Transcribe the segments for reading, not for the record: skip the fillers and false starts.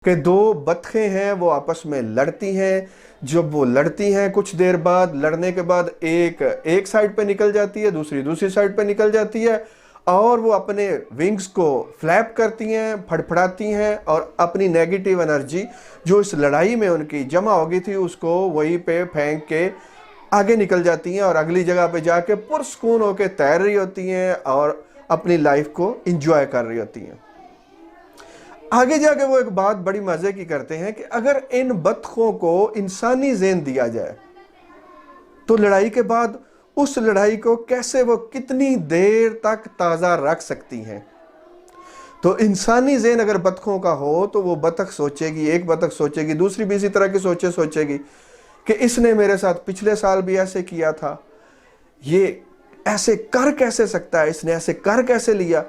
کہ دو بطخیں ہیں وہ آپس میں لڑتی ہیں. جب وہ لڑتی ہیں کچھ دیر بعد لڑنے کے بعد ایک سائڈ پہ نکل جاتی ہے, دوسری سائڈ پہ نکل جاتی ہے, اور وہ اپنے ونگز کو فلیپ کرتی ہیں, پھڑپھڑاتی ہیں, اور اپنی نیگیٹو انرجی جو اس لڑائی میں ان کی جمع ہو گئی تھی اس کو وہیں پہ پھینک کے آگے نکل جاتی ہیں, اور اگلی جگہ پہ جا کے پرسکون ہو کے تیر رہی ہوتی ہیں اور اپنی لائف کو انجوائے کر رہی ہوتی ہیں. آگے جا کے وہ ایک بات بڑی مزے کی کرتے ہیں کہ اگر ان بطخوں کو انسانی ذہن دیا جائے تو لڑائی کے بعد اس لڑائی کو کیسے وہ کتنی دیر تک تازہ رکھ سکتی ہیں. تو انسانی ذہن اگر بطخوں کا ہو تو وہ بطخ سوچے گی, ایک بطخ سوچے گی, دوسری بھی اسی طرح کی سوچے گی کہ اس نے میرے ساتھ پچھلے سال بھی ایسے کیا تھا, یہ ایسے کر کیسے سکتا ہے, اس نے ایسے کر کیسے لیا,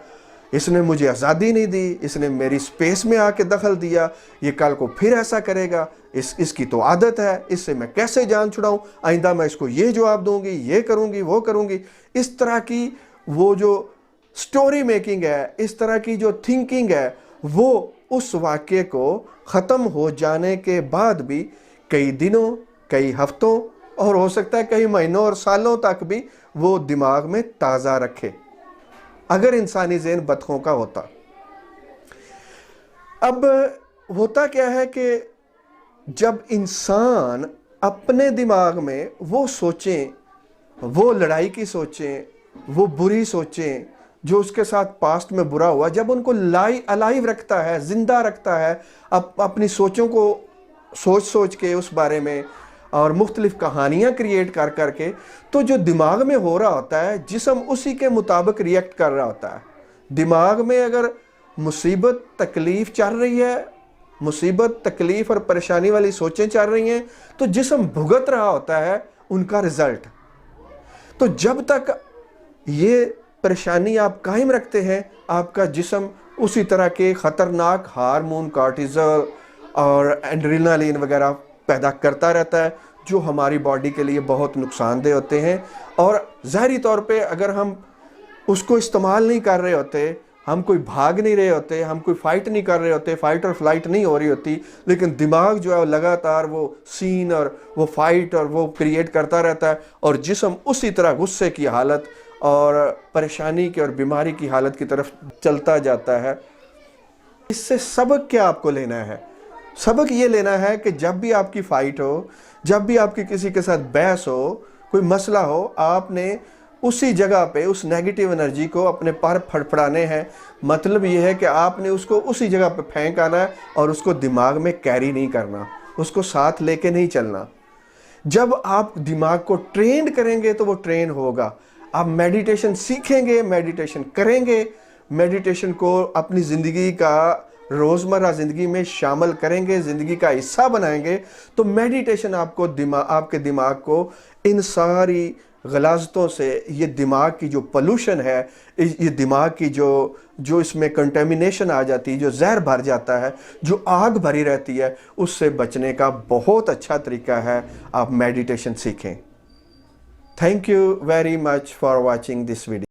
اس نے مجھے آزادی نہیں دی, اس نے میری سپیس میں آ کے دخل دیا, یہ کل کو پھر ایسا کرے گا, اس کی تو عادت ہے, اس سے میں کیسے جان چھڑاؤں, آئندہ میں اس کو یہ جواب دوں گی, یہ کروں گی, وہ کروں گی. اس طرح کی وہ جو سٹوری میکنگ ہے, اس طرح کی جو تھنکنگ ہے, وہ اس واقعے کو ختم ہو جانے کے بعد بھی کئی دنوں, کئی ہفتوں, اور ہو سکتا ہے کئی مہینوں اور سالوں تک بھی وہ دماغ میں تازہ رکھے اگر انسانی ذہن بطخوں کا ہوتا. اب ہوتا کیا ہے کہ جب انسان اپنے دماغ میں وہ سوچیں, وہ لڑائی کی سوچیں, وہ بری سوچیں جو اس کے ساتھ پاسٹ میں برا ہوا, جب ان کو الائیو رکھتا ہے, زندہ رکھتا ہے, اپنی سوچوں کو سوچ کے اس بارے میں, اور مختلف کہانیاں کریٹ کر کے, تو جو دماغ میں ہو رہا ہوتا ہے جسم اسی کے مطابق ریئیکٹ کر رہا ہوتا ہے. دماغ میں اگر مصیبت تکلیف چل رہی ہے, مصیبت تکلیف اور پریشانی والی سوچیں چل رہی ہیں, تو جسم بھگت رہا ہوتا ہے ان کا رزلٹ. تو جب تک یہ پریشانی آپ قائم رکھتے ہیں, آپ کا جسم اسی طرح کے خطرناک ہارمون کارٹیزول اور ایڈرینالین وغیرہ پیدا کرتا رہتا ہے جو ہماری باڈی کے لیے بہت نقصان دہ ہوتے ہیں. اور ظاہری طور پہ اگر ہم اس کو استعمال نہیں کر رہے ہوتے, ہم کوئی بھاگ نہیں رہے ہوتے, ہم کوئی فائٹ نہیں کر رہے ہوتے, فائٹ اور فلائٹ نہیں ہو رہی ہوتی, لیکن دماغ جو ہے لگاتار وہ سین اور وہ فائٹ اور وہ کریٹ کرتا رہتا ہے, اور جسم اسی طرح غصے کی حالت اور پریشانی کی اور بیماری کی حالت کی طرف چلتا جاتا ہے. اس سے سبق کیا آپ کو لینا ہے؟ سبق یہ لینا ہے کہ جب بھی آپ کی فائٹ ہو, جب بھی آپ کی کسی کے ساتھ بحث ہو, کوئی مسئلہ ہو, آپ نے اسی جگہ پہ اس نیگیٹو انرجی کو اپنے پر پھڑپھڑانے ہیں. مطلب یہ ہے کہ آپ نے اس کو اسی جگہ پہ پھینک آنا ہے اور اس کو دماغ میں کیری نہیں کرنا, اس کو ساتھ لے کے نہیں چلنا. جب آپ دماغ کو ٹرینڈ کریں گے تو وہ ٹرین ہوگا. آپ میڈیٹیشن سیکھیں گے, میڈیٹیشن کریں گے, میڈیٹیشن کو اپنی زندگی کا روزمرہ زندگی میں شامل کریں گے, زندگی کا حصہ بنائیں گے, تو میڈیٹیشن آپ کے دماغ کو ان ساری غلاظتوں سے, یہ دماغ کی جو پولوشن ہے, یہ دماغ کی جو اس میں کنٹیمنیشن آ جاتی ہے, جو زہر بھر جاتا ہے, جو آگ بھری رہتی ہے, اس سے بچنے کا بہت اچھا طریقہ ہے آپ میڈیٹیشن سیکھیں. Thank you very much for watching this video.